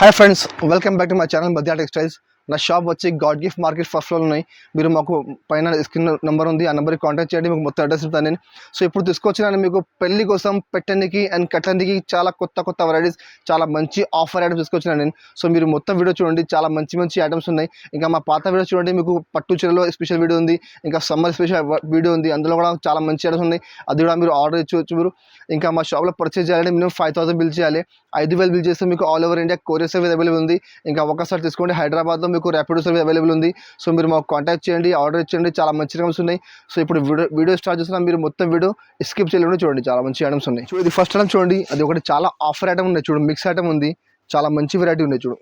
Hi friends, welcome back to my channel మధ్య textiles. నా shop వచ్చి God gift market first floor ఉన్నాయి. మీరు మాకు పైన స్క్రీన్ నెంబర్ ఉంది, ఆ నెంబర్కి కాంటాక్ట్ చేయండి. మీకు మొత్తం అడ్రస్ ఇస్తాను నేను. సో ఇప్పుడు తీసుకొచ్చిన మీకు పెళ్లి కోసం పెట్టడానికి అండ్ కట్టడానికి చాలా కొత్త వెరైటీస్, చాలా మంచి ఆఫర్ ఐటమ్స్ తీసుకొచ్చినాను నేను. సో మీరు మొత్తం వీడియో చూడండి, చాలా మంచి ఐటమ్స్ ఉన్నాయి. ఇంకా మా పాత వీడియో చూడండి, మీకు పట్టు చీరలో స్పెషల్ వీడియో ఉంది, ఇంకా సమ్మర్ స్పెషల్ వీడియో ఉంది. అందులో కూడా చాలా మంచి ఐటమ్స్ ఉన్నాయి. అది కూడా మీరు ఆర్డర్ ఇచ్చుకోవచ్చు. మీరు ఇంకా మా షాప్లో పర్చేజ్ చేయాలంటే మినిమం 5,000 బిల్ చేయాలి. 5,000 బిల్ చేస్తే మీకు all over India courier service available ఉంది. ఇంకా ఒకసారి తీసుకోండి, హైదరాబాద్లో మీకు ర్యాపిడో సర్వీస్ అవైలబుల్ ఉంది. సో మీరు మాకు కాంటాక్ట్ చేయండి, ఆర్డర్ ఇచ్చేయండి. చాలా మంచి ఐటమ్స్ ఉన్నాయి. సో ఇప్పుడు వీడియో స్టార్ట్ చేస్తున్నా, మీరు మొత్తం వీడియో స్కిప్ చేయకుండా చూడండి. చాలా మంచి ఐటమ్స్ ఉన్నాయి. చూడండి, ఫస్ట్ ఐటమ్ చూడండి, అది ఒకటి చాలా ఆఫర్ ఐటమ్ ఉన్నాయి. చూడు, మిక్స్ ఐటమ్ ఉంది, చాలా మంచి వెరైటీ ఉన్నాయి. చూడు,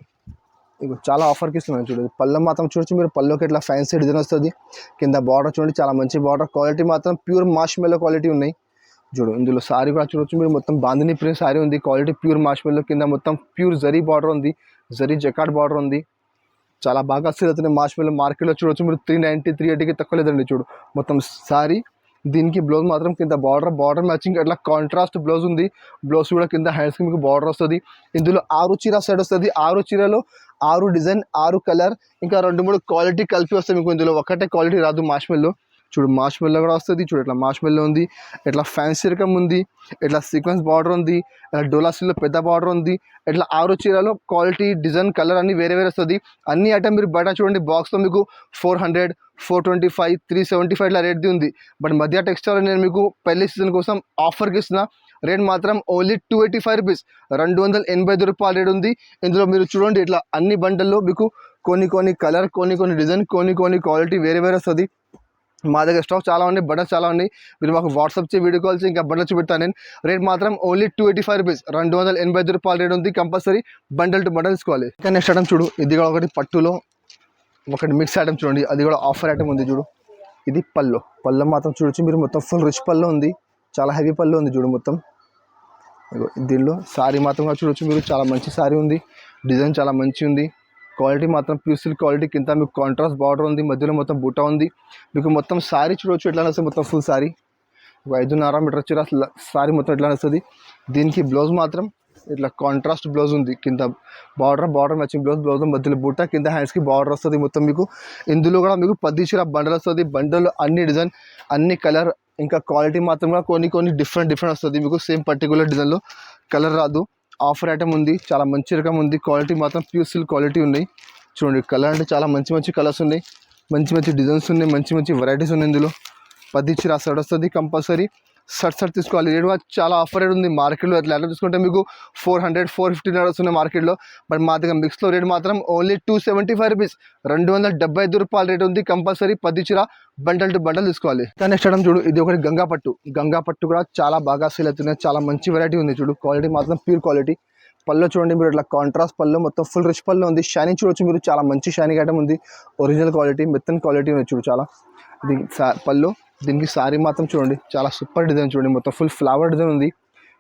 ఇక చాలా ఆఫర్కి ఇస్తున్నాను. చూడండి, పళ్ళు మాత్రం చూడొచ్చు మీరు. పళ్ళుకి ఇట్లా ఫ్యాన్సీ డిజైన్ వస్తుంది. కింద బార్డర్ చూడండి, చాలా మంచి బార్డర్. క్వాలిటీ మాత్రం ప్యూర్ మార్ష్మెల్లో క్వాలిటీ ఉన్నాయి. చూడు, ఇందులో సారీ కూడా చూడొచ్చు మీరు. మొత్తం బాందిని ప్రింట్ సారీ ఉంది, క్వాలిటీ ప్యూర్ మార్ష్మెల్లో. కింద మొత్తం ప్యూర్ జరీ బార్డర్ ఉంది, జరీ జకాట్ బార్డర్ ఉంది. చాలా బాగా సేల్ అవుతున్నాయి మార్ష్మెల్లో. మార్కెట్లో చూడొచ్చు మీరు 390, 380కి తక్కువ లేదండి. చూడు, మొత్తం సారీ, దీనికి బ్లౌజ్ మాత్రం కింద బార్డర్ మ్యాచింగ్ అట్లా కాంట్రాస్ట్ బ్లౌజ్ ఉంది. బ్లౌజ్ కూడా కింద హ్యాండ్స్కి మీకు బార్డర్ వస్తుంది. ఇందులో 6 చీర సెట్ వస్తుంది. 6 చీరలో 6 డిజైన్, 6 కలర్, ఇంకా 2-3 క్వాలిటీ కలిపి వస్తాయి మీకు. ఇందులో ఒకటే క్వాలిటీ రాదు మార్ష్మెల్లో. చూడు, మార్ష్మెల్లో కూడా వస్తుంది. చూడు, ఇట్లా మార్ష్మెల్లో ఉంది, ఇట్లా ఫ్యాన్సీ రకం ఉంది, ఇట్లా సీక్వెన్స్ బార్డర్ ఉంది, ఇట్లా డోలాసిల్లో పెద్ద బార్డర్ ఉంది. ఇట్లా 6 చీరలో క్వాలిటీ, డిజైన్, కలర్ అన్ని వేరే వస్తుంది. అన్ని ఐటమ్ మీరు బయట చూడండి, బాక్స్లో మీకు 400, 425, 375 ఇట్లా రేట్ది ఉంది. బట్ మధ్య టెక్స్టైల్ నేను మీకు పెళ్లి సీజన్ కోసం ఆఫర్కి ఇస్తున్నా. రేట్ మాత్రం ఓన్లీ 285 రూపీస్, 285 రూపాయల రేట్ ఉంది. ఇందులో మీరు చూడండి, ఇట్లా అన్ని బండల్లో మీకు కొన్ని కలర్, కొన్ని డిజైన్, కొన్ని క్వాలిటీ వేరే వస్తుంది. మా దగ్గర స్టాక్ చాలా ఉన్నాయి, బటన్స్ చాలా ఉన్నాయి. మీరు మాకు వాట్సాప్ చేసి వీడియో కాల్ చేసి ఇంకా బటన్స్ చూపెడతాను నేను. రేట్ మాత్రం ఓన్లీ 285 రూపీస్, 285 రూపాయల రేట్ ఉంది. కంపల్సరీ బండల్ టు బండల్ తీసుకోవాలి. ఇంకా నెక్స్ట్ ఐటమ్ చూడు, ఇది కూడా ఒకటి పట్టులో ఒకటి మిక్స్ ఐటమ్ చూడండి, అది కూడా ఆఫర్ ఐటమ్ ఉంది. చూడు, ఇది పళ్ళు మాత్రం చూడొచ్చు మీరు. మొత్తం ఫుల్ రిచ్ పళ్ళు ఉంది, చాలా హెవీ పళ్ళు ఉంది. చూడు, మొత్తం దీనిలో సారీ మాత్రం కూడా చూడొచ్చు మీరు. చాలా మంచి సారీ ఉంది, డిజైన్ చాలా మంచి ఉంది. క్వాలిటీ మాత్రం ప్యూర్ సిల్క్ క్వాలిటీ. కింద మీకు కాంట్రాస్ట్ బార్డర్ ఉంది, మధ్యలో మొత్తం బూటా ఉంది. మీకు మొత్తం సారీ చూడవచ్చు ఎట్లా వస్తుంది. మొత్తం ఫుల్ సారీ 5.5 మీటర్ చీర సారీ మొత్తం ఎట్లా వస్తుంది. దీనికి బ్లౌజ్ మాత్రం ఇట్లా కాంట్రాస్ట్ బ్లౌజ్ ఉంది. కింద బార్డర్ మ్యాచింగ్ బ్లౌజ్ మధ్యలో బూటా, కింద హ్యాండ్స్కి బార్డర్ వస్తుంది. మొత్తం మీకు ఇందులో కూడా మీకు 10 చీర బండల్ వస్తుంది. బండల్ అన్ని డిజైన్, అన్ని కలర్, ఇంకా క్వాలిటీ మాత్రం కూడా కొన్ని డిఫరెంట్ వస్తుంది. మీకు సేమ్ పర్టికులర్ డిజైన్లో కలర్ రాదు. ఆఫర్ ఐటమ్ ఉంది, చాలా మంచి రకం ఉంది. క్వాలిటీ మాత్రం ప్యూర్ సిల్క్ క్వాలిటీ ఉన్నాయి. చూడండి, కలర్ అంటే చాలా మంచి కలర్స్ ఉన్నాయి, మంచి డిజైన్స్ ఉన్నాయి, మంచి వెరైటీస్ ఉన్నాయి. ఇందులో 10 చీర షర్ట్ వస్తుంది. కంపల్సరీ షర్ట్ తీసుకోవాలి. రేట్ కూడా చాలా ఆఫర్ రేట్ ఉంది. మార్కెట్లో అట్లా తీసుకుంటే మీకు 400, 450 వస్తున్నాయి మార్కెట్లో. బట్ మా దగ్గర మిక్స్లో రేట్ మాత్రం ఓన్లీ 275 రూపీస్, 275 రూపాయల రేట్ ఉంది. కంపల్సరీ 10 చీర బండల్ టు బండల్ తీసుకోవాలి. నెక్స్ట్ ఐటమ్ చూడు, ఇది ఒకటి గంగా పట్టు కూడా చాలా బాగా సేల్ అవుతున్నాయి. చాలా మంచి వెరైటీ ఉంది. చూడు, క్వాలిటీ మాత్రం ప్యూర్ క్వాలిటీ. పళ్ళు చూడండి మీరు, ఇట్లా కాంట్రాస్ట్ పళ్ళు, మొత్తం ఫుల్ రిచ్ పళ్ళు ఉంది. షైనింగ్ చూడొచ్చు మీరు, చాలా మంచి షైనింగ్ ఐటమ్ ఉంది. ఒరిజినల్ క్వాలిటీ, మెత్తన్ క్వాలిటీ ఉంది. చూడు, చాలా ఇది పళ్ళు. దీనికి సారీ మాత్రం చూడండి, చాలా సూపర్ డిజైన్. చూడండి, మొత్తం ఫుల్ ఫ్లవర్ డిజైన్ ఉంది.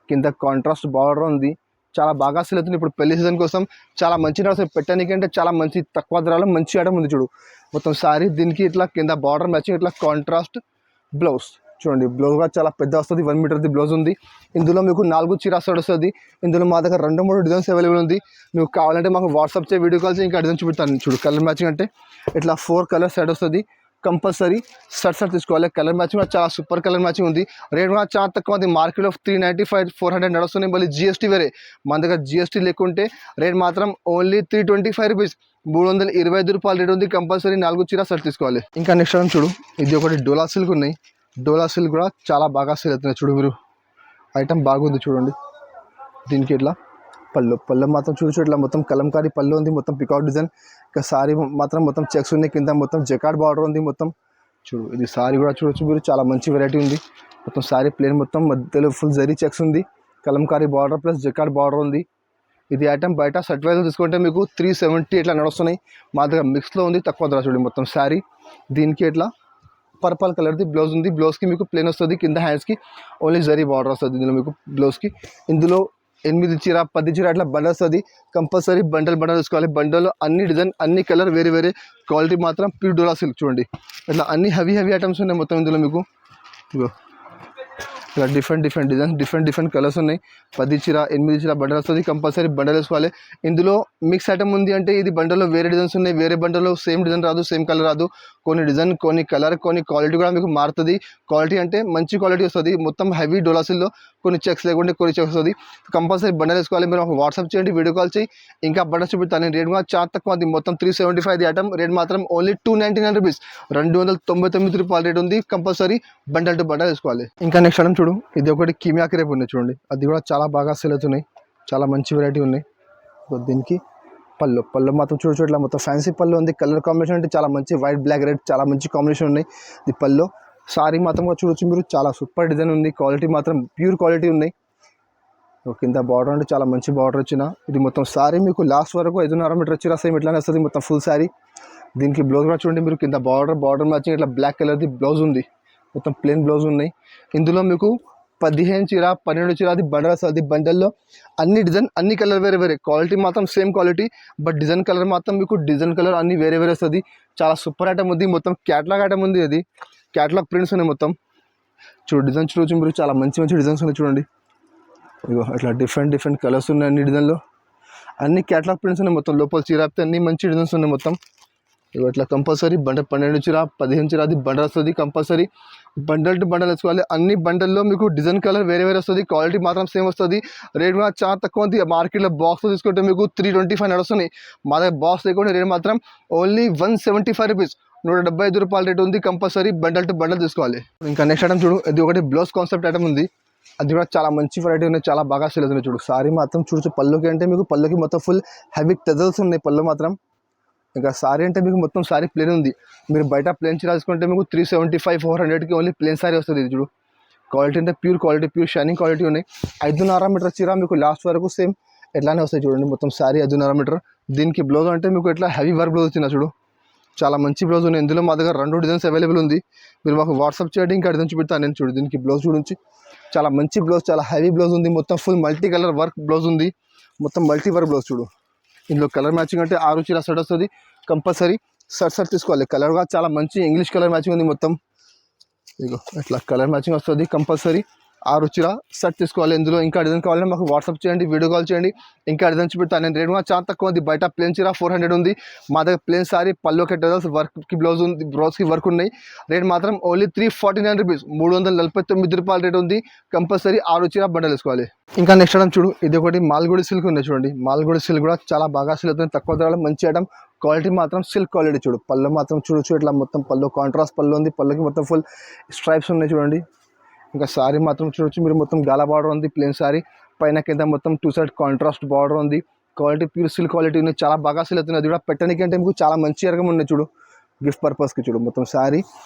కింద కాంట్రాస్ట్ బార్డర్ ఉంది. చాలా బాగా సేల్ అవుతుంది. ఇప్పుడు పెళ్లి సీజన్ కోసం చాలా మంచి పెట్టడానికంటే చాలా మంచి తక్కువ ధరలో మంచి ఐటమ్ ఉంది. చూడు, మొత్తం సారీ, దీనికి ఇట్లా కింద బార్డర్ మ్యాచింగ్, ఇట్లా కాంట్రాస్ట్ బ్లౌజ్. చూడండి, బ్లౌజ్ కూడా చాలా పెద్ద వస్తుంది, 1 మీటర్ది బ్లౌజ్ ఉంది. ఇందులో మీకు 4 చీర సెట్ వస్తుంది. ఇందులో మా దగ్గర 2-3 డిజైన్స్ అవైలబుల్ ఉంది. మీకు కావాలంటే మాకు వాట్సాప్ చేసి వీడియో కాల్ చేసి ఇంకా డిజైన్ చూపిస్తాను. చూడు, కలర్ మ్యాచింగ్ అంటే ఇట్లా 4 కలర్ సెట్ వస్తుంది. కంపల్సరీ షర్ట్ తీసుకోవాలి. కలర్ మ్యాచింగ్ కూడా చాలా సూపర్ కలర్ మ్యాచింగ్ ఉంది. రేట్ కూడా చాలా తక్కువ ఉంది. మార్కెట్లో 395, 400 నడుస్తున్నాయి. మళ్ళీ GST వేరే. మన దగ్గర GST లేకుంటే రేట్ మాత్రం ఓన్లీ 325 రూపీస్, 325 రూపాయల రేట్ ఉంది. కంపల్సరీ 4 చీర షర్ట్ తీసుకోవాలి. ఇంకా నెక్స్ట్ ఐటమ్ చూడు, ఇది ఒకటి డోలా సిల్క్ ఉన్నాయి. డోలా సిల్క్ కూడా చాలా బాగా సేల్ అవుతున్నాయి. చూడు మీరు, ఐటమ్ బాగుంది. చూడండి, దీనికి ఇట్లా పళ్ళు మాత్రం చూడొచ్చు, ఇట్లా మొత్తం కలంకారీ పళ్ళు ఉంది, మొత్తం పికౌట్ డిజైన్. ఇంకా సారీ మాత్రం మొత్తం చెక్స్ ఉన్నాయి. కింద మొత్తం జకాట్ బార్డర్ ఉంది. మొత్తం చూడు, ఇది సారీ కూడా చూడొచ్చు మీరు, చాలా మంచి వెరైటీ ఉంది. మొత్తం సారీ ప్లేన్, మొత్తం మధ్యలో ఫుల్ జరీ చెక్స్ ఉంది. కలంకారీ బార్డర్ ప్లస్ జకాట్ బార్డర్ ఉంది. ఇది ఐటమ్ బయట సెట్ వైజ్ తీసుకుంటే మీకు 370 ఇట్లా నడుస్తున్నాయి. మా దగ్గర మిక్స్లో ఉంది, తక్కువ ధర. చూడండి, మొత్తం సారీ, దీనికి ఇట్లా పర్పల్ కలర్ది బ్లౌజ్ ఉంది. బ్లౌజ్కి మీకు ప్లేన్ వస్తుంది. కింద హ్యాండ్స్కి ఓన్లీ జరీ బార్డర్ వస్తుంది. ఇందులో మీకు బ్లౌజ్కి ఇందులో 8 చీర 10 చీర అట్లా బండల్ వస్తుంది. కంపల్సరీ బండల్ తీసుకోవాలి. బండల్లో అన్ని డిజైన్, అన్ని కలర్, వేరే క్వాలిటీ మాత్రం ప్యూర్ డోలా సిల్క్. చూడండి, ఇట్లా అన్ని హెవీ ఐటమ్స్ ఉన్నాయి మొత్తం ఇందులో మీకు. ఇలా డిఫరెంట్ డిజైన్స్ డిఫరెంట్ కలర్స్ ఉన్నాయి. 10 చీర 8 చీర బండల్ వస్తుంది. కంపల్సరీ బండల్ వేసుకోవాలి. ఇందులో మిక్స్ ఐటమ్ ఉంది అంటే ఇది బండల్లో వేరే డిజైన్స్ ఉన్నాయి. వేరే బండల్లో సేమ్ డిజైన్ రాదు, సేమ్ కలర్ రాదు. కొన్ని డిజైన్, కొన్ని కలర్, కొన్ని క్వాలిటీ కూడా మీకు మారుతుంది. క్వాలిటీ అంటే మంచి క్వాలిటీ వస్తుంది. మొత్తం హెవీ డోలాసిల్లో కొన్ని చెక్స్ లేకుంటే కొన్ని చెక్స్ వస్తుంది. కంపల్సరీ బండల్ వేసుకోవాలి. మీరు ఒక వాట్సాప్ చేయండి, వీడియో కాల్ చేయి, ఇంకా బండల్స్ చూపిస్తాను. నేను రేట్ కూడా చాలా తక్కువ. అది మొత్తం 375 ఐటమ్. రేట్ మాత్రం ఓన్లీ 299 రూపీస్, 299 రూపాయలు రేట్ ఉంది. కంపల్సరీ బండల్ టు బండల్ వేసుకోవాలి. ఇంకా నెక్స్ట్ ఐటమ్ చూడు, ఇది ఒకటి కీమియా క్రేప్ ఉన్నాయి చూడండి. అది కూడా చాలా బాగా సేల్ అవుతున్నాయి. చాలా మంచి వెరైటీ ఉన్నాయి. దీనికి పళ్ళు మాత్రం చూడట్లా మొత్తం ఫ్యాన్సీ పళ్ళు ఉంది. కలర్ కాంబినేషన్ అంటే చాలా మంచి వైట్ బ్లాక్ రెడ్ చాలా మంచి కాంబినేషన్ ఉన్నాయి. ఇది పళ్ళు. సారీ మాత్రం చూడొచ్చు మీరు, చాలా సూపర్ డిజైన్ ఉంది. క్వాలిటీ మాత్రం ప్యూర్ క్వాలిటీ ఉన్నాయి. కింద బార్డర్ అంటే చాలా మంచి బార్డర్ వచ్చిన. ఇది మొత్తం సారీ మీకు లాస్ట్ వరకు 5.5 మీటర్ వచ్చిన సేమ్ ఇట్లానే వస్తుంది మొత్తం ఫుల్ సారీ. దీనికి బ్లౌజ్ కూడా చూడండి మీరు, కింద బార్డర్ మ్యాచింగ్ ఇట్లా బ్లాక్ కలర్ది బ్లౌజ్ ఉంది. మొత్తం ప్లెయిన్ బ్లౌజ్ ఉన్నాయి. ఇందులో మీకు 15 చీర 12 చీర అది బండల్ వస్తుంది. బండల్లో అన్ని డిజైన్ అన్ని కలర్ వేరే క్వాలిటీ మాత్రం same quality, but design colour మాత్రం మీకు డిజైన్ కలర్ అన్ని వేరే వస్తుంది. చాలా సూపర్ ఐటమ్ ఉంది. మొత్తం క్యాటలాగ్ ఐటమ్ ఉంది. అది క్యాటలాగ్ ప్రింట్స్ ఉన్నాయి మొత్తం. డిజైన్ చూడొచ్చు మీరు, చాలా మంచి డిజైన్స్ ఉన్నాయి చూడండి. ఇగో ఇట్లా డిఫరెంట్ కలర్స్ ఉన్నాయి. అన్ని డిజైన్లో అన్ని క్యాటలాగ్ ప్రింట్స్ ఉన్నాయి మొత్తం. లోపల చీర అన్ని మంచి డిజైన్స్ ఉన్నాయి మొత్తం. ఇగో ఇట్లా కంపల్సరీ 12 చీర 15 చీర అది బండల్ వస్తుంది. కంపల్సరీ బండల్ టు బండల్ వేసుకోవాలి. అన్ని బండల్లో మీకు డిజైన్ కలర్ వేరే వస్తుంది. క్వాలిటీ మాత్రం సేమ్ వస్తుంది. రేట్ కూడా చాలా తక్కువ ఉంది. మార్కెట్లో బాక్స్ తీసుకుంటే మీకు 325 నడుస్తున్నాయి. మా దగ్గర బాక్స్ లేకుండా రేట్ మాత్రం ఓన్లీ 175 రూపీస్, 175 రూపాయల రేట్ ఉంది. కంపల్సరీ బండల్ టు బండల్ తీసుకోవాలి. ఇంకా నెక్స్ట్ ఐటమ్ చూడు, ఇది ఒకటి బ్లౌజ్ కాన్సెప్ట్ ఐటమ్ ఉంది. అది కూడా చాలా మంచి వెరైటీ ఉన్నాయి. చాలా బాగా సేల్ అవుతున్నాయి. చూడు సారీ మాత్రం చూడొచ్చు. పళ్ళుకి అంటే మీకు పళ్ళుకి మొత్తం ఫుల్ హెవీ టెజల్స్ ఉన్నాయి పళ్ళు మాత్రం. ఇంకా సారీ అంటే మీకు మొత్తం సారీ ప్లేన్ ఉంది. మీరు బయట ప్లేన్ చీర తీసుకుంటే మీకు 375 400కి ఓన్లీ ప్లేన్ సారీ వస్తుంది. ఇది చూడు క్వాలిటీ అంటే pure quality, pure shining quality ఉన్నాయి. 5.5 మీటర్ చీర మీకు లాస్ట్ వరకు సేమ్ ఎట్లానే వస్తాయి చూడండి. మొత్తం సారీ 5.5 మీటర్. దీనికి బ్లౌజ్ అంటే మీకు ఎట్లా హెవీ వర్క్ బ్లౌజ్ వచ్చిన చూడు, చాలా మంచి బ్లౌజ్ ఉన్నాయి. ఇందులో మా దగ్గర 2 డిజైన్స్ అవైలబుల్ ఉంది. మీరు మాకు వాట్సాప్ చేయండి, ఇంకా డిజైన్ చూపిస్తాను నేను. చూడు దీనికి బ్లౌజ్ చూడించి, చాలా మంచి బ్లౌజ్, చాలా హెవీ బ్లౌజ్ ఉంది. మొత్తం full multi colour work blouse ఉంది. మొత్తం మల్టీ వర్క్ బ్లౌజ్ చూడు. ఇందులో కలర్ మ్యాచింగ్ అంటే 6 చీర షర్ట్ వస్తుంది. కంపల్సరీ షర్ట్ తీసుకోవాలి. కలర్ కూడా చాలా మంచి ఇంగ్లీష్ కలర్ మ్యాచింగ్ ఉంది మొత్తం. ఇగో ఇట్లా కలర్ మ్యాచింగ్ వస్తుంది. కంపల్సరీ 6 చీర షర్ట్ తీసుకోవాలి. ఇందులో ఇంకా డిజైన్ కావాలంటే మాకు వాట్సాప్ చేయండి, వీడియో కాల్ చేయండి, ఇంకా డిజైన్ చూపిస్తాను నేను. రేట్ కూడా చాలా తక్కువ ఉంది. బయట ప్లేన్ చీర 400 ఉంది. మా దగ్గర ప్లేన్ సారీ పళ్ళు కట్టేదాల్సి వర్క్కి బ్లౌజ్ ఉంది, బ్లౌజ్కి వర్క్ ఉన్నాయి. రేట్ మాత్రం ఓన్లీ 349 రూపీస్, 349 రూపాయల రేట్ ఉంది. కంపల్సరీ 6 చీర బండలు వేసుకోవాలి. ఇంకా నెక్స్ట్ ఐటమ్ చూడు, ఇది ఒకటి మాల్గుడి సిల్క్ ఉంది చూడండి. మాల్గుడి సిల్క్ కూడా చాలా బాగా సేల్ అవుతుంది. తక్కువ ధరలో మంచి ఐటమ్. క్వాలిటీ మాత్రం సిల్క్ క్వాలిటీ చూడు. పళ్ళు మాత్రం చూడొచ్చు ఇట్లా మొత్తం పళ్ళు కాంట్రాస్ట్ పళ్ళు ఉంది. పళ్ళుకి మొత్తం ఫుల్ స్ట్రైప్స్ ఉన్నాయి చూడండి. ఇంకా సారీ మాత్రం చూడొచ్చు మీరు, మొత్తం గాలా బార్డర్ ఉంది. ప్లేన్ సారీ పైన కింద మొత్తం 2 సైడ్ కాంట్రాస్ట్ బార్డర్ ఉంది. క్వాలిటీ ప్యూర్ సిల్క్ క్వాలిటీ ఉంది. చాలా బాగా సేల్ అవుతుంది. అది కూడా పెట్టడానికి అంటే మీకు చాలా మంచి రకం ఉన్నాయి చూడు. గిఫ్ట్ పర్పస్కి చూడు మొత్తం సారీ.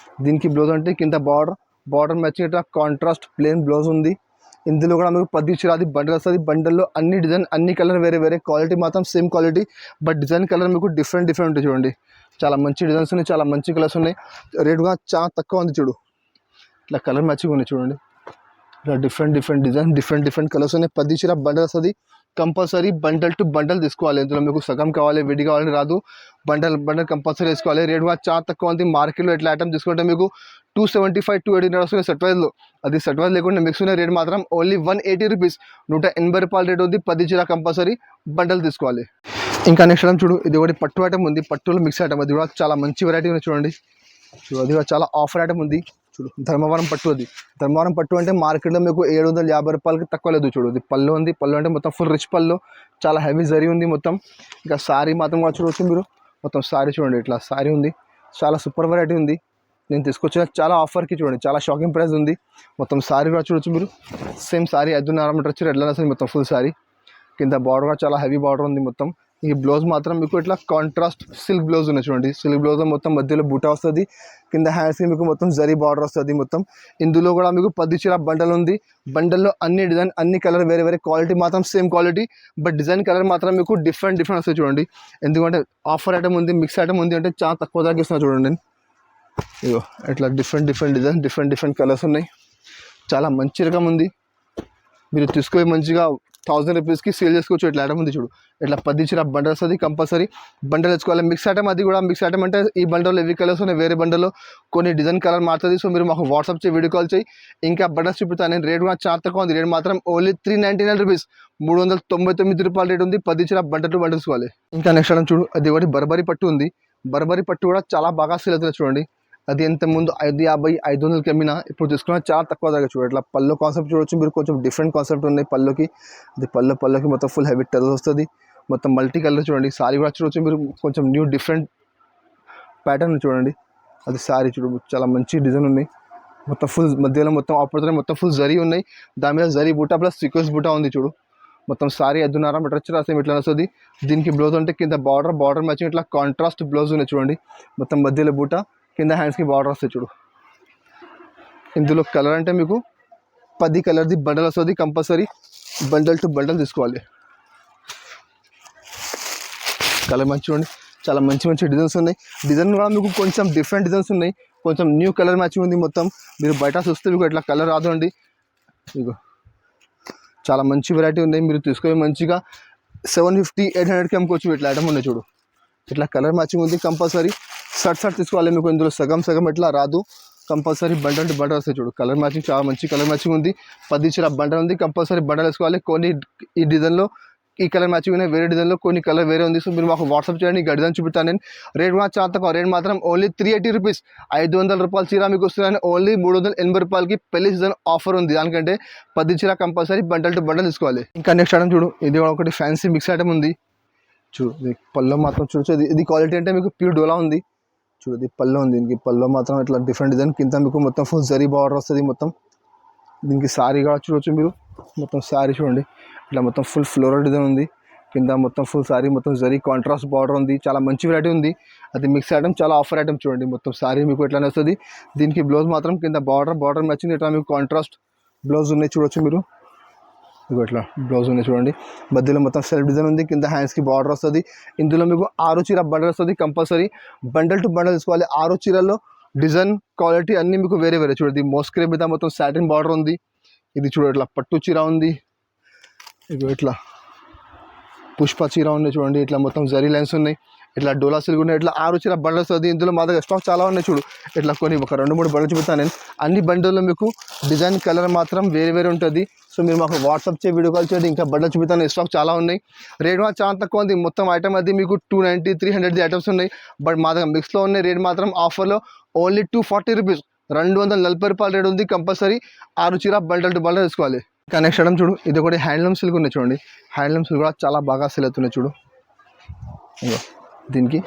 దీనికి బ్లౌజ్ అంటే కింద బార్డర్ మ్యాచింగ్ ఇట్లా కాంట్రాస్ట్ ప్లేన్ బ్లౌజ్ ఉంది. ఇందులో కూడా మీకు 10 చీర అది బండల్ వస్తుంది. బండల్లో అన్ని డిజైన్ అన్ని కలర్ వేరే క్వాలిటీ మాత్రం same quality, but design colour మీకు డిఫరెంట్ ఉంటాయి చూడండి. చాలా మంచి డిజైన్స్ ఉన్నాయి, చాలా మంచి కలర్స్ ఉన్నాయి. రేట్ కూడా చాలా తక్కువ ఉంది చూడు. ఇట్లా కలర్ మ్యాచింగ్ ఉన్నాయి చూడండి. ఇట్లా డిఫరెంట్ డిజైన్ డిఫరెంట్ కలర్స్ ఉన్నాయి. 10 చీర బండల్ వస్తుంది. కంపల్సరీ బండల్ టు బండల్ తీసుకోవాలి. ఇందులో మీకు సగం కావాలి విడి కావాలని రాదు. బండల్ కంపల్సరీ వేసుకోవాలి. రేట్ కూడా చాలా తక్కువ ఉంది. మార్కెట్లో ఇట్లా ఐటమ్ తీసుకుంటే మీకు 275 280 వస్తుంది సెట్ వైజ్లో. అది సెట్ వైజ్ లేకుండా మిక్స్ ఉన్న రేట్ మాత్రం ఓన్లీ 180 రూపీస్, 180 రూపాయల రేట్ ఉంది. 10 చీర కంపల్సరీ బండల్ తీసుకోవాలి. ఇంకా నెక్స్ట్ ఐటమ్ చూడు, ఇది ఒకటి పట్టు ఐటమ్ ఉంది. పట్టులో మిక్స్ ఐటమ్. అది కూడా చాలా మంచి వెరైటీ ఉంది చూడండి. అది కూడా చాలా ఆఫర్ ఐటమ్ ఉంది చూడు. ధర్మవరం పట్టు. అది ధర్మవరం పట్టు అంటే మార్కెట్లో మీకు 750 రూపాయలకి తక్కువ లేదు చూడు. ఇది పళ్ళు ఉంది. పళ్ళు అంటే మొత్తం ఫుల్ రిచ్ పళ్ళు, చాలా హెవీ జరీ ఉంది మొత్తం. ఇంకా సారీ మాత్రం కూడా చూడవచ్చు మీరు. మొత్తం సారీ చూడండి ఇట్లా సారీ ఉంది. చాలా సూపర్ వెరైటీ ఉంది. నేను తీసుకొచ్చిన చాలా ఆఫర్కి చూడండి, చాలా షాకింగ్ ప్రైస్ ఉంది. మొత్తం సారీ కూడా చూడొచ్చు మీరు. సేమ్ సారీ 5.5 మీటర్ వచ్చి రెడ్ వస్తుంది మొత్తం ఫుల్ సారీ. కింద బార్డర్ కూడా చాలా హెవీ బార్డర్ ఉంది మొత్తం. ఈ బ్లౌజ్ మాత్రం మీకు ఇట్లా కాంట్రాస్ట్ సిల్క్ బ్లౌజ్ ఉన్నాయి చూడండి. సిల్క్ బ్లౌజ్ మొత్తం మధ్యలో బూటా వస్తుంది. కింద హ్యాండ్స్కి మీకు మొత్తం జరీ బార్డర్ వస్తుంది మొత్తం. ఇందులో కూడా మీకు 10 చీర బండల్ ఉంది. బండల్లో అన్ని డిజైన్ అన్ని కలర్ వేరే క్వాలిటీ మాత్రం same quality, but design colour మాత్రం మీకు డిఫరెంట్ వస్తాయి చూడండి. ఎందుకంటే ఆఫర్ ఐటమ్ ఉంది, మిక్స్ ఐటమ్ ఉంది అంటే చాలా తక్కువ ధరకి ఇస్తున్నా చూడండి. ఇగో ఇట్లా డిఫరెంట్ డిజైన్ డిఫరెంట్ కలర్స్ ఉన్నాయి. చాలా మంచి రకం ఉంది. మీరు తీసుకొని మంచిగా 1000 రూపీస్కి సేల్ చేసుకోవచ్చు. ఇట్లా ఐటమ్ ఉంది చూడు, ఇట్లా 10 చీర బండల్ వస్తుంది. కంపల్సరీ బండల్ తెచ్చుకోవాలి. మిక్స్ ఐటమ్, అది కూడా మిక్స్ ఐటమ్ అంటే ఈ బండల్లో ఎవి కలర్స్ ఉన్నాయి, వేరే బండల్లో కొన్ని డిజైన్ కలర్ మారుతుంది. సో మీరు మాకు వాట్సాప్ చేయి, వీడియో కాల్ చేయి. ఇంకా బండల్స్ చూపుతాను నేను. రేట్ కూడా చాలా తక్కువ ఉంది. రేట్ మాత్రం ఓన్లీ 399 రూపీస్, 399 రూపాయల రేట్ ఉంది. 10 చీర బండల్ టు బండల్ తీసుకోవాలి. ఇంకా నెక్స్ట్ ఐటమ్ చూడు, అది ఒకటి బర్బరీ పట్టు ఉంది. బర్బరీ పట్టు కూడా చాలా బాగా సేల్ అవుతుంది చూడండి. అది ఎంత ముందు 550, 500కి అమ్మినా ఇప్పుడు తీసుకున్నా చాలా తక్కువ దగ్గర చూడండి. ఇట్లా పళ్ళు కాన్సెప్ట్ చూడొచ్చు మీరు, కొంచెం డిఫరెంట్ కాన్సెప్ట్ ఉన్నాయి పళ్ళుకి. అది పళ్ళుకి మొత్తం ఫుల్ హెవీ టెరస్ వస్తుంది, మొత్తం మల్టీ కలర్ చూడండి. సారీ కూడా చూడొచ్చు మీరు, కొంచెం న్యూ డిఫరెంట్ ప్యాటర్న్ చూడండి. అది సారీ చూడు, చాలా మంచి డిజైన్ ఉన్నాయి. మొత్తం ఫుల్ మధ్యలో మొత్తం ఆపడుతున్నాయి, మొత్తం ఫుల్ జరీ ఉన్నాయి. దాని మీద జరీ బూటా ప్లస్ సీక్వెన్స్ బూటా ఉంది చూడు. మొత్తం సారీ 5.5 మీటర్ వచ్చి రాసేం ఇట్లా వస్తుంది. దీనికి బ్లౌజ్ అంటే కింద బార్డర్ మ్యాచింగ్ ఇట్లా కాంట్రాస్ట్ బ్లౌజ్ ఉన్నాయి చూడండి. మొత్తం మధ్యలో బూటా, కింద హ్యాండ్స్కి బార్డర్ వస్తాయి చూడు. ఇందులో కలర్ అంటే మీకు 10 కలర్ది బండల్ వస్తుంది. కంపల్సరీ బండల్ టు బండల్ తీసుకోవాలి. కలర్ మంచి చూడండి, చాలా మంచి డిజైన్స్ ఉన్నాయి. డిజైన్ కూడా మీకు కొంచెం డిఫరెంట్ డిజైన్స్ ఉన్నాయి, కొంచెం న్యూ కలర్ మ్యాచింగ్ ఉంది. మొత్తం మీరు బయట చూస్తే మీకు ఇట్లా కలర్ రాదు అండి. మీకు చాలా మంచి వెరైటీ ఉన్నాయి, మీరు తీసుకొని మంచిగా 750, 800కి అమ్ముకోవచ్చు. ఇట్లా ఐటమ్ ఉన్నాయి చూడు, ఇట్లా కలర్ మ్యాచింగ్ ఉంది. కంపల్సరీ షర్ట్ తీసుకోవాలి. మీకు ఇందులో సగం ఇట్లా రాదు. కంపల్సరీ బండల్ టు బండల్ వస్తాయి చూడు. కలర్ మ్యాచింగ్ చాలా మంచి కలర్ మ్యాచింగ్ ఉంది. 10 చీర బండల్ ఉంది. కంపల్సరీ బండల్ వేసుకోవాలి. కొన్ని ఈ డిజైన్లో ఈ కలర్ మ్యాచింగ్ ఉన్నాయి, వేరే డిజైన్లో కొన్ని కలర్ వేరే ఉంది. సో మీరు మాకు వాట్సాప్ చేయండి, ఇంకా డిజైన్ చూపిస్తాను నేను. రేట్ కూడా చాలా తక్కువ. రేట్ మాత్రం ఓన్లీ 380 రూపీస్, 500 రూపాయల చీర మీకు వస్తున్నాయని ఓన్లీ 380 రూపాయలకి పెళ్లి సీజన్ ఆఫర్ ఉంది. దానికంటే 10 చీర కంపల్సరీ బండల్ టు బండల్ తీసుకోవాలి. ఇంకా నెక్స్ట్ ఐటమ్ చూడు, ఇది ఒకటి ఫ్యాన్సీ మిక్స్ ఐటమ్ ఉంది చూడు. పళ్ళు మాత్రం చూడొచ్చు, ఇది క్వాలిటీ అంటే మీకు ప్యూర్ డోలా ఉంది చూడు. ఇది పళ్ళు ఉంది, దీనికి పళ్ళు మాత్రం ఇట్లా డిఫరెంట్ డిజైన్. కింద మీకు మొత్తం ఫుల్ జరీ బార్డర్ వస్తుంది. మొత్తం దీనికి సారీ కూడా చూడవచ్చు మీరు. మొత్తం సారీ చూడండి, ఇట్లా మొత్తం ఫుల్ ఫ్లోరల్ డిజైన్ ఉంది. కింద మొత్తం ఫుల్ సారీ మొత్తం జరీ కాంట్రాస్ట్ బార్డర్ ఉంది. చాలా మంచి వెరైటీ ఉంది. అది మిక్స్ ఐటమ్, చాలా ఆఫర్ ఐటమ్ చూడండి. మొత్తం సారీ మీకు ఎట్లానే వస్తుంది. దీనికి బ్లౌజ్ మాత్రం కింద బార్డర్ మ్యాచింగ్ ఇట్లా మీకు కాంట్రాస్ట్ బ్లౌజ్ ఉన్నాయి చూడొచ్చు మీరు. ఇగో ఇట్లా బ్లౌజ్ ఉన్నాయి చూడండి. మధ్యలో మొత్తం సెల్ఫ్ డిజైన్ ఉంది. కింద హ్యాండ్స్కి బార్డర్ వస్తుంది. ఇందులో మీకు 6 చీర బండల్ వస్తుంది. కంపల్సరీ బండల్ టు బండల్ తీసుకోవాలి. 6 చీరల్లో డిజైన్ క్వాలిటీ అన్నీ మీకు వేరే చూడండి. మోస్క్రే మీద మొత్తం సాటిన్ బార్డర్ ఉంది. ఇది చూడండి, ఇట్లా పట్టు చీర ఉంది. ఇగో ఇట్లా పుష్ప చీర ఉంది చూడండి. ఇట్లా మొత్తం జరీ లైన్స్ ఉన్నాయి. ఇట్లా డోలా సిల్క్ ఉన్నాయి. ఇట్లా 6 చీర బండల్ వస్తుంది. ఇందులో మా దగ్గర స్టాక్ చాలా ఉన్నాయి చూడు. ఇట్లా కొన్ని ఒక 2-3 బండలు చూపుతాను నేను. అన్ని బండల్లో మీకు డిజైన్ కలర్ మాత్రం వేరే ఉంటుంది. సో మీరు మాకు వాట్సాప్ చేసి, వీడియో కాల్ చేయండి. ఇంకా బండలు చూపుతాను, స్టాక్ చాలా ఉన్నాయి. రేట్ మాత్రం చాలా తక్కువ ఉంది. మొత్తం ఐటమ్ అది మీకు 290, 300 ఐటమ్స్ ఉన్నాయి. బట్ మా దగ్గర మిక్స్లో ఉన్నాయి. రేట్ మాత్రం ఆఫర్లో ఓన్లీ 240 రూపీస్, 240 రూపాయల రేట్ ఉంది. కంపల్సరీ 6 చీర బండల్ టు బండల్ తీసుకోవాలి. ఇంకా నెక్స్ట్ ఐటమ్ చూడు, ఇది ఒకటి హ్యాండ్లూమ్ సిల్క్ ఉన్నాయి చూడండి. హ్యాండ్లూమ్ సిల్క్ కూడా చాలా బాగా సేల్ అవుతున్నాయి చూడు. దీనికి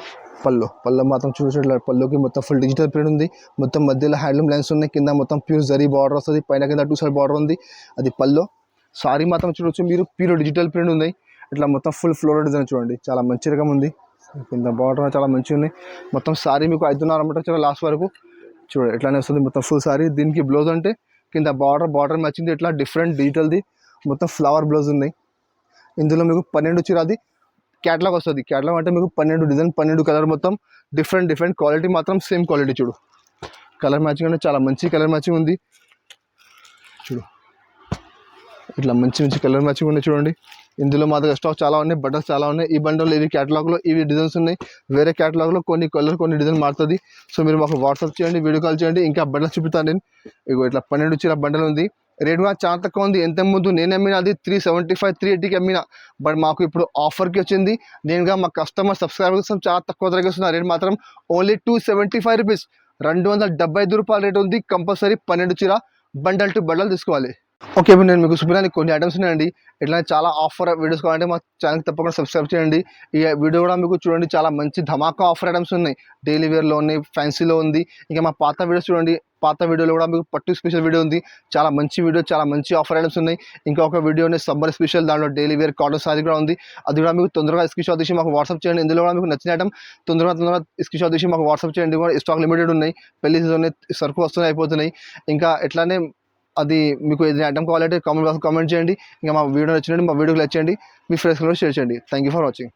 పళ్ళు మాత్రం చూసేట్లా, పళ్ళుకి మొత్తం ఫుల్ డిజిటల్ ప్రింట్ ఉంది. మొత్తం మధ్యలో హ్యాండ్లూమ్ లైన్స్ ఉన్నాయి. కింద మొత్తం ప్యూర్ జరీ బార్డర్ వస్తుంది. పైన కింద 2 సైడ్ బార్డర్ ఉంది. అది పళ్ళు. సారీ మాత్రం చూడవచ్చు మీరు, ప్యూర్ డిజిటల్ ప్రింట్ ఉన్నాయి. ఇట్లా మొత్తం ఫుల్ ఫ్లోరల్ డిజైన్ చూడండి, చాలా మంచి రకం ఉంది. కింద బార్డర్ చాలా మంచిగా ఉన్నాయి. మొత్తం సారీ మీకు 5.5 మీటర్ వచ్చే లాస్ట్ వరకు చూడండి ఇట్లానే వస్తుంది. మొత్తం ఫుల్ సారీ. దీనికి బ్లౌజ్ అంటే కింద బార్డర్ మ్యాచింగ్ ఇట్లా డిఫరెంట్ డిజిటల్ది మొత్తం ఫ్లవర్ బ్లౌజ్ ఉన్నాయి. ఇందులో మీకు 12 చీరది క్యాటలాగ్ వస్తుంది. క్యాటలాగ్ అంటే మీకు 12 డిజైన్, 12 కలర్, మొత్తం డిఫరెంట్ క్వాలిటీ మాత్రం సేమ్ క్వాలిటీ చూడు. కలర్ మ్యాచింగ్ అంటే చాలా మంచి కలర్ మ్యాచింగ్ ఉంది చూడు. ఇట్లా మంచి కలర్ మ్యాచింగ్ ఉన్నాయి చూడండి. ఇందులో మా దగ్గర స్టాక్ చాలా ఉన్నాయి, బట్టలు చాలా ఉన్నాయి. ఈ బండల్లో ఇవి క్యాటలాగ్లో ఇవి డిజైన్స్ ఉన్నాయి. వేరే క్యాటలాగ్లో కొన్ని కలర్ కొన్ని డిజైన్ మారుతుంది. సో మీరు మాకు వాట్సాప్ చేయండి, వీడియో కాల్ చేయండి. ఇంకా బండలు చూపుతాను నేను. ఇగో ఇట్లా 12 చీర బండలు ఉంది. రేట్ కూడా చాలా తక్కువ ఉంది. ఎంత ముందు నేను అమ్మిన అది 375, 380కి అమ్మిన. బట్ మాకు ఇప్పుడు ఆఫర్కి వచ్చింది. నేనుగా మా కస్టమర్ సబ్స్క్రైబర్స్ చాలా తక్కువ ధరకి వస్తున్నా. రేట్ మాత్రం ఓన్లీ 275 రూపీస్, 275 రూపాయల రేట్ ఉంది. కంపల్సరీ 12 చీర బండల్ టు బండల్ తీసుకోవాలి. ఓకే, ఇప్పుడు నేను మీకు చూపించడానికి కొన్ని ఐటమ్స్ ఉన్నాయండి. ఇట్లా చాలా ఆఫర్ వీడియోస్ కావాలంటే మా ఛానల్కి తప్పకుండా సబ్స్క్రైబ్ చేయండి. ఈ వీడియో కూడా మీకు చూడండి, చాలా మంచి ధమాకా ఆఫర్ ఐటమ్స్ ఉన్నాయి. డైలీ వేర్లో ఉన్నాయి, ఫ్యాన్సీలో ఉంది. ఇంకా మా పాత వీడియోస్ చూడండి, పాత వీడియోలో కూడా మీకు పట్టు స్పెషల్ వీడియో ఉంది. చాలా మంచి వీడియో, చాలా మంచి ఆఫర్ ఐటమ్స్ ఉన్నాయి. ఇంకా ఒక వీడియో ఉంది సమ్మర్ స్పెషల్, దాంట్లో డైలీ వేర్ కాటన్ సారీ కూడా ఉంది. అది కూడా మీకు తొందరగా స్క్రీన్ షాట్ తీసి మాకు వాట్సాప్ చేయండి. ఇందులో కూడా మీకు నచ్చిన ఐటమ్ తొందరగా స్క్రీన్ షాట్ తీసి మాకు వాట్సాప్ చేయండి. కూడా స్టాక్ లిమిటెడ్ ఉన్నాయి, పెళ్లి సీజన్ సరుకు వస్తున్నాయి, అయిపోతున్నాయి. ఇంకా ఎట్లానే అది మీకు ఏదైనా ఐటమ్ కావాలంటే కామెంట్ బాక్స్ కామెంట్ చేయండి. ఇంకా మా వీడియో నచ్చినట్టు మా వీడియోకి లైక్ చేయండి, మీ ఫ్రెండ్స్ కూడా షేర్ చేయండి. Thank you for watching.